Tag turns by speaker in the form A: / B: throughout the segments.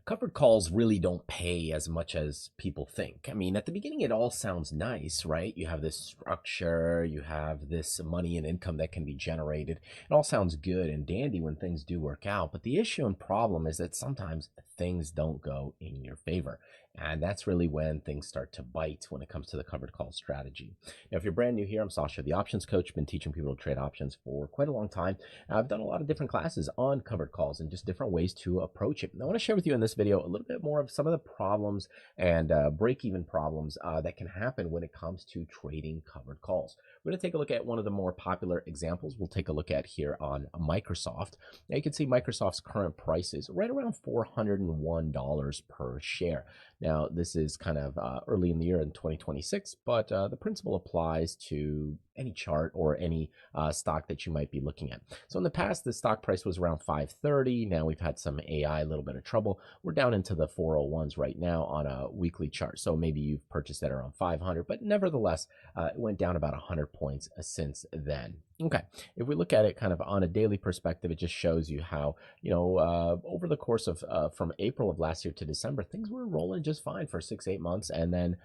A: Covered calls really don't pay as much as people think. I mean, at the beginning, it all sounds nice, right? You have this structure, you have this money and income that can be generated. It all sounds good and dandy when things do work out. But the issue and problem is that sometimes things don't go in your favor. And that's really when things start to bite when it comes to the covered call strategy. Now, if you're brand new here, I'm Sasha, the options coach. Been teaching people to trade options for quite a long time. I've done a lot of different classes on covered calls and just different ways to approach it. And I want to share with you in this video a little bit more of some of the problems and break-even problems that can happen when it comes to trading covered calls. We're going to take a look at one of the more popular examples we'll take a look at here on Microsoft. Now you can see Microsoft's current price is right around $401 per share. Now, this is kind of early in the year in 2026, but the principle applies to any chart or any stock that you might be looking at. So in the past, the stock price was around 530. Now we've had some AI, a little bit of trouble. We're down into the 401s right now on a weekly chart. So maybe you've purchased at around 500, but nevertheless, it went down about 100 points since then. Okay, if we look at it kind of on a daily perspective, it just shows you how, over the course of from April of last year to December, things were rolling just fine for 6-8 months. And then,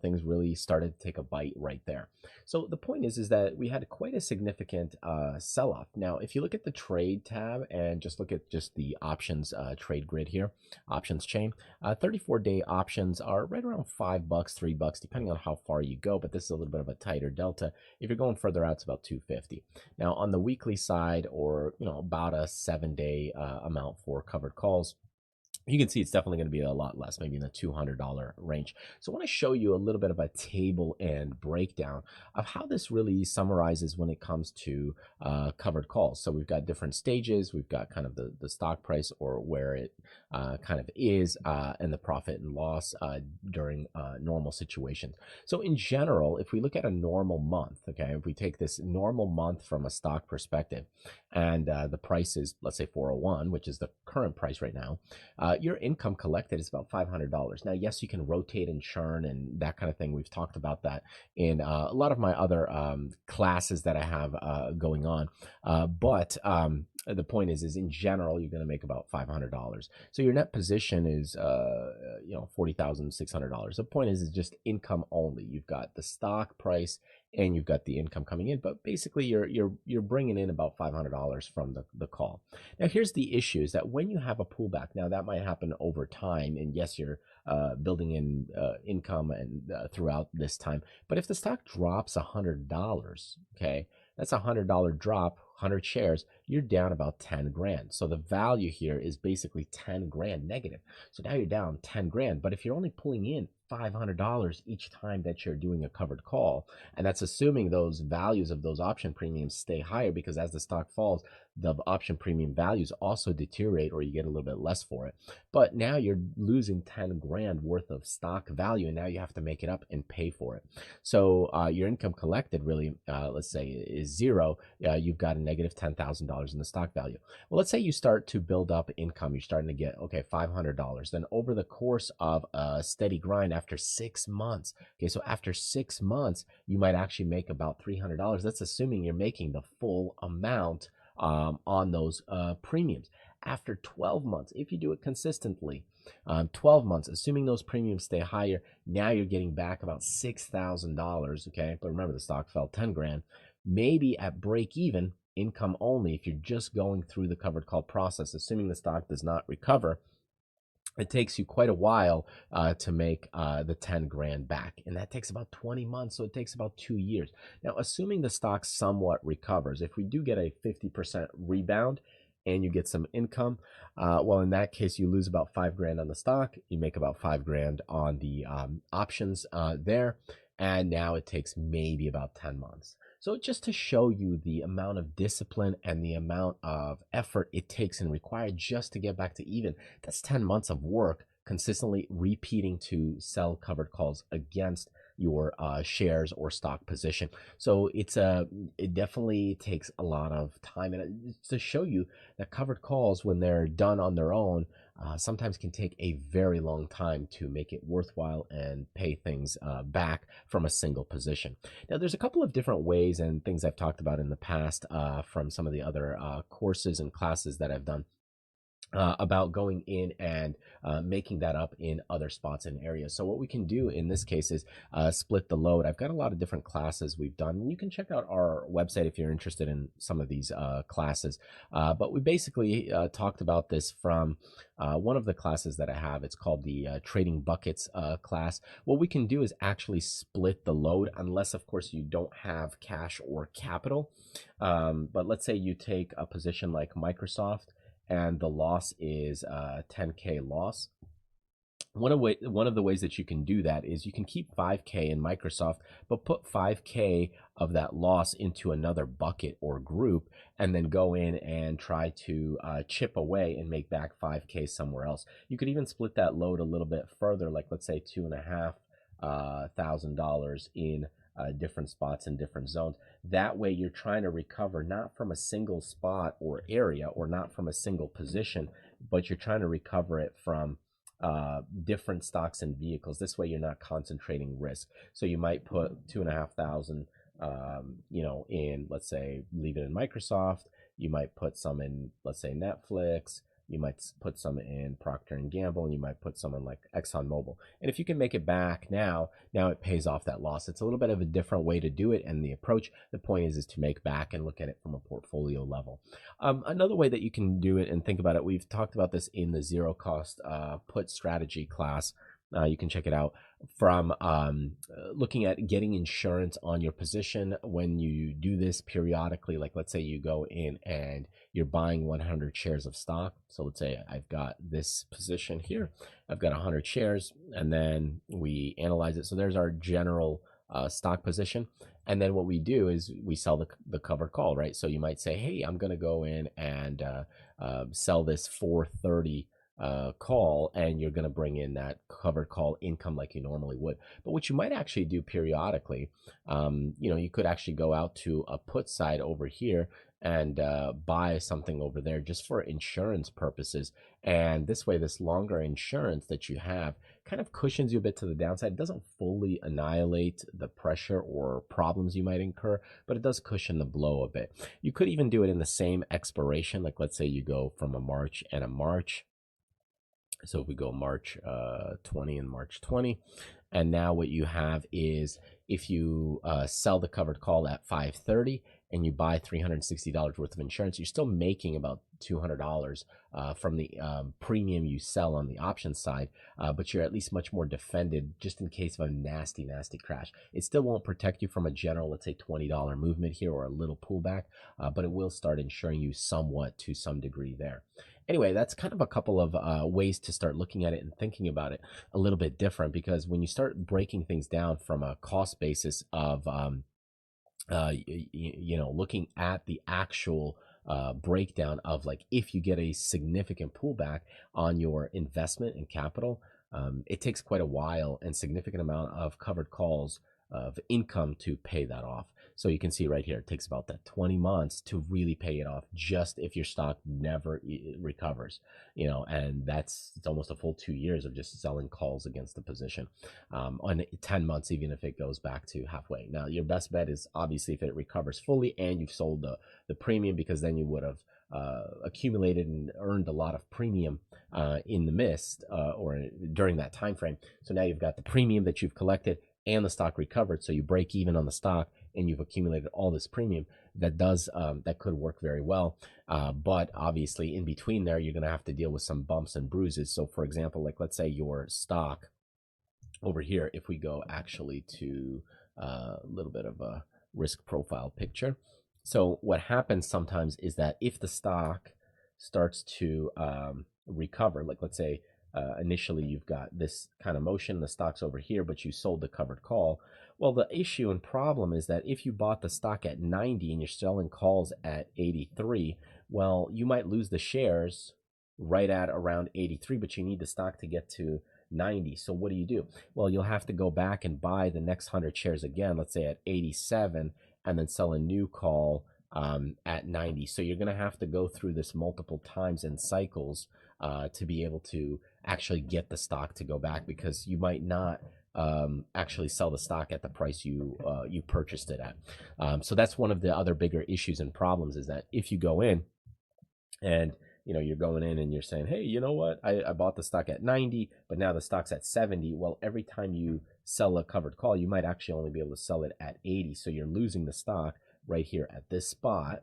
A: things really started to take a bite right there. So the point is that we had quite a significant sell-off. Now, if you look at the trade tab and just look at just the options trade grid here, options chain, 34-day options are right around $5, $3, depending on how far you go. But this is a little bit of a tighter delta. If you're going further out, it's about 250. Now, on the weekly side, or about a 7-day amount for covered calls, you can see it's definitely going to be a lot less, maybe in the $200 range. So I want to show you a little bit of a table and breakdown of how this really summarizes when it comes to covered calls. So we've got different stages. We've got kind of the stock price, or where it kind of is, and the profit and loss during normal situations. So in general, if we look at a normal month, okay, if we take this normal month from a stock perspective, and the price is, let's say, 401, which is the current price right now, your income collected is about $500. Now, yes, you can rotate and churn and that kind of thing. We've talked about that in a lot of my other classes that I have going on. But the point is in general, you're going to make about $500. So your net position is, $40,600. The point is just income only. You've got the stock price and you've got the income coming in, but basically you're bringing in about $500 from the call. Now, here's the issue: is that when you have a pullback, now that might happen over time, and yes, you're building in income and throughout this time. But if the stock drops $100, okay, that's $100 drop, 100 shares, you're down about 10 grand. So the value here is basically 10 grand negative. So now you're down 10 grand. But if you're only pulling in $500 each time that you're doing a covered call, and that's assuming those values of those option premiums stay higher, because as the stock falls, the option premium values also deteriorate, or you get a little bit less for it. But now you're losing 10 grand worth of stock value, and now you have to make it up and pay for it. So your income collected really, let's say, is zero. You've got a negative $10,000 in the stock value. Well, let's say you start to build up income. You're starting to get, okay, $500. Then over the course of a steady grind, after 6 months, okay, so after 6 months, you might actually make about $300. That's assuming you're making the full amount on those premiums. After 12 months, if you do it consistently, 12 months, assuming those premiums stay higher, now you're getting back about $6,000, okay? But remember, the stock fell 10 grand. Maybe at break even, income only, if you're just going through the covered call process, assuming the stock does not recover, it takes you quite a while to make the 10 grand back. And that takes about 20 months. So it takes about 2 years. Now, assuming the stock somewhat recovers, if we do get a 50% rebound and you get some income, well, in that case, you lose about 5 grand on the stock. You make about 5 grand on the options there. And now it takes maybe about 10 months. So just to show you the amount of discipline and the amount of effort it takes and required just to get back to even, that's 10 months of work consistently repeating to sell covered calls against your shares or stock position. So it definitely takes a lot of time, and to show you that covered calls, when they're done on their own, sometimes can take a very long time to make it worthwhile and pay things back from a single position. Now, there's a couple of different ways and things I've talked about in the past from some of the other courses and classes that I've done about going in and making that up in other spots and areas. So what we can do in this case is split the load. I've got a lot of different classes we've done. You can check out our website if you're interested in some of these classes. But we basically talked about this from one of the classes that I have. It's called the Trading Buckets class. What we can do is actually split the load, unless, of course, you don't have cash or capital. But let's say you take a position like Microsoft, and the loss is 10K loss. One of the ways that you can do that is you can keep 5K in Microsoft, but put 5K of that loss into another bucket or group, and then go in and try to chip away and make back 5K somewhere else. You could even split that load a little bit further, like let's say $2,500 in different spots and different zones. That way you're trying to recover not from a single spot or area, or not from a single position, but you're trying to recover it from different stocks and vehicles. This way you're not concentrating risk. So you might put 2,500 in, let's say, leave it in Microsoft. You might put some in, let's say, Netflix. You might put some in Procter Gamble, and you might put some in like Exxon Mobil. And if you can make it back now it pays off that loss. It's a little bit of a different way to do it, and the approach, the point is to make back and look at it from a portfolio level. Another way that you can do it and think about it, we've talked about this in the zero cost put strategy class. You can check it out from looking at getting insurance on your position when you do this periodically. Like let's say you go in and you're buying 100 shares of stock. So let's say I've got this position here. I've got 100 shares, and then we analyze it. So there's our general stock position. And then what we do is we sell the covered call, right? So you might say, hey, I'm going to go in and sell this 430 call, and you're going to bring in that covered call income like you normally would. But what you might actually do periodically, you could actually go out to a put side over here and buy something over there just for insurance purposes. And this way, this longer insurance that you have kind of cushions you a bit to the downside. It doesn't fully annihilate the pressure or problems you might incur, but it does cushion the blow a bit. You could even do it in the same expiration. Like let's say you go from a March and a March. So if we go March 20 and March 20, and now what you have is if you sell the covered call at 530 and you buy $360 worth of insurance, you're still making about $200 from the premium you sell on the option side, but you're at least much more defended just in case of a nasty, nasty crash. It still won't protect you from a general, let's say, $20 movement here or a little pullback, but it will start insuring you somewhat to some degree there. Anyway, that's kind of a couple of ways to start looking at it and thinking about it a little bit different, because when you start breaking things down from a cost basis of, looking at the actual breakdown of, like, if you get a significant pullback on your investment and capital, it takes quite a while and significant amount of covered calls of income to pay that off. So you can see right here, it takes about that 20 months to really pay it off, just if your stock never recovers, and it's almost a full 2 years of just selling calls against the position, on 10 months, even if it goes back to halfway. Now, your best bet is obviously if it recovers fully and you've sold the premium, because then you would have accumulated and earned a lot of premium in the midst or during that time frame. So now you've got the premium that you've collected and the stock recovered, so you break even on the stock and you've accumulated all this premium. That could work very well, but obviously in between there you're going to have to deal with some bumps and bruises. So for example, like let's say your stock over here, if we go actually to a little bit of a risk profile picture. So what happens sometimes is that if the stock starts to recover, like let's say initially you've got this kind of motion, the stock's over here, but you sold the covered call. Well, the issue and problem is that if you bought the stock at 90 and you're selling calls at 83, well, you might lose the shares right at around 83, but you need the stock to get to 90. So what do? Well, you'll have to go back and buy the next 100 shares again, let's say at 87, and then sell a new call at 90. So you're going to have to go through this multiple times and cycles to be able to actually get the stock to go back, because you might not actually sell the stock at the price you purchased it at. So that's one of the other bigger issues and problems, is that if you go in and you're going in and you're saying, hey, you know what? I bought the stock at 90, but now the stock's at 70. Well, every time you sell a covered call, you might actually only be able to sell it at 80. So you're losing the stock right here at this spot.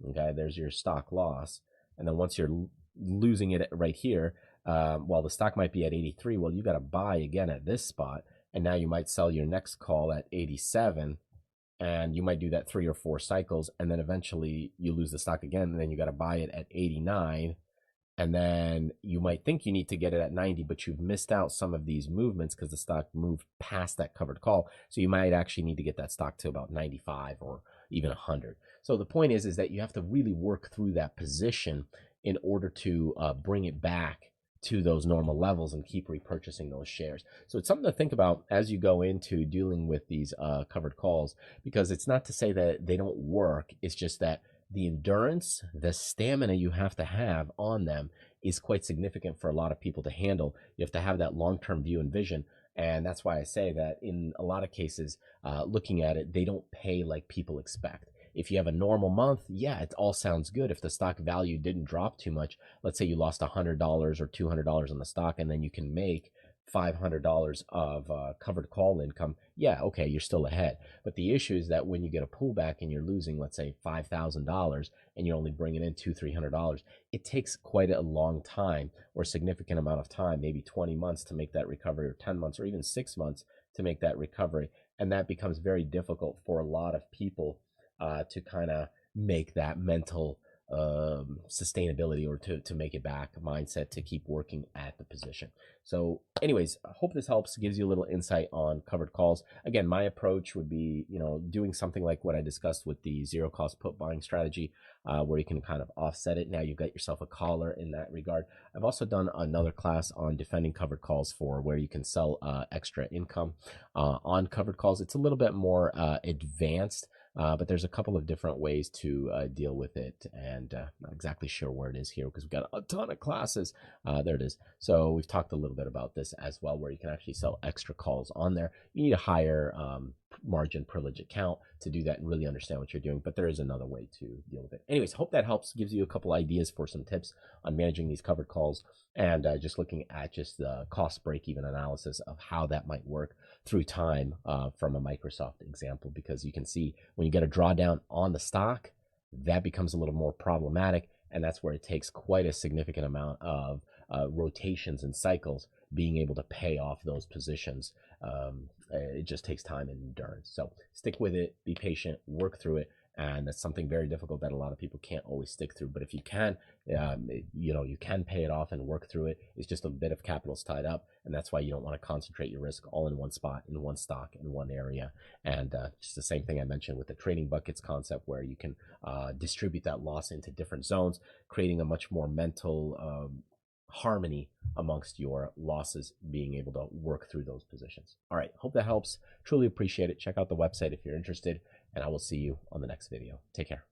A: Okay, there's your stock loss. And then once you're losing it right here, while the stock might be at 83, well, you got to buy again at this spot. And now you might sell your next call at 87, and you might do that 3 or 4 cycles, and then eventually you lose the stock again, and then you got to buy it at 89, and then you might think you need to get it at 90, but you've missed out some of these movements because the stock moved past that covered call. So you might actually need to get that stock to about 95 or even 100. So the point is that you have to really work through that position in order to bring it back to those normal levels and keep repurchasing those shares. So it's something to think about as you go into dealing with these covered calls, because it's not to say that they don't work. It's just that the endurance, the stamina you have to have on them is quite significant for a lot of people to handle. You have to have that long-term view and vision. And that's why I say that in a lot of cases, looking at it, they don't pay like people expect. If you have a normal month, yeah, it all sounds good. If the stock value didn't drop too much, let's say you lost $100 or $200 on the stock, and then you can make $500 of covered call income, yeah, okay, you're still ahead. But the issue is that when you get a pullback and you're losing, let's say, $5,000, and you're only bringing in $200-300, it takes quite a long time, or a significant amount of time, maybe 20 months to make that recovery, or 10 months, or even 6 months to make that recovery. And that becomes very difficult for a lot of people to kind of make that mental sustainability, or to make it back mindset to keep working at the position. So anyways, I hope this helps, gives you a little insight on covered calls. Again, my approach would be, doing something like what I discussed with the zero cost put buying strategy, where you can kind of offset it. Now you've got yourself a collar in that regard. I've also done another class on defending covered calls, for where you can sell extra income on covered calls. It's a little bit more advanced, but there's a couple of different ways to deal with it, and not exactly sure where it is here because we've got a ton of classes. There it is. So we've talked a little bit about this as well, where you can actually sell extra calls on there. You need a higher margin privilege account to do that and really understand what you're doing, but there is another way to deal with it. Anyways, hope that helps, gives you a couple ideas for some tips on managing these covered calls, and just looking at just the cost break-even analysis of how that might work through time from a Microsoft example, because you can see when you get a drawdown on the stock, that becomes a little more problematic, and that's where it takes quite a significant amount of rotations and cycles being able to pay off those positions. It just takes time and endurance. So stick with it, be patient, work through it. And that's something very difficult that a lot of people can't always stick through. But if you can, you can pay it off and work through it. It's just a bit of capital's tied up. And that's why you don't want to concentrate your risk all in one spot, in one stock, in one area. And just the same thing I mentioned with the trading buckets concept, where you can distribute that loss into different zones, creating a much more mental harmony amongst your losses, being able to work through those positions. All right, hope that helps. Truly appreciate it. Check out the website if you're interested, and I will see you on the next video. Take care.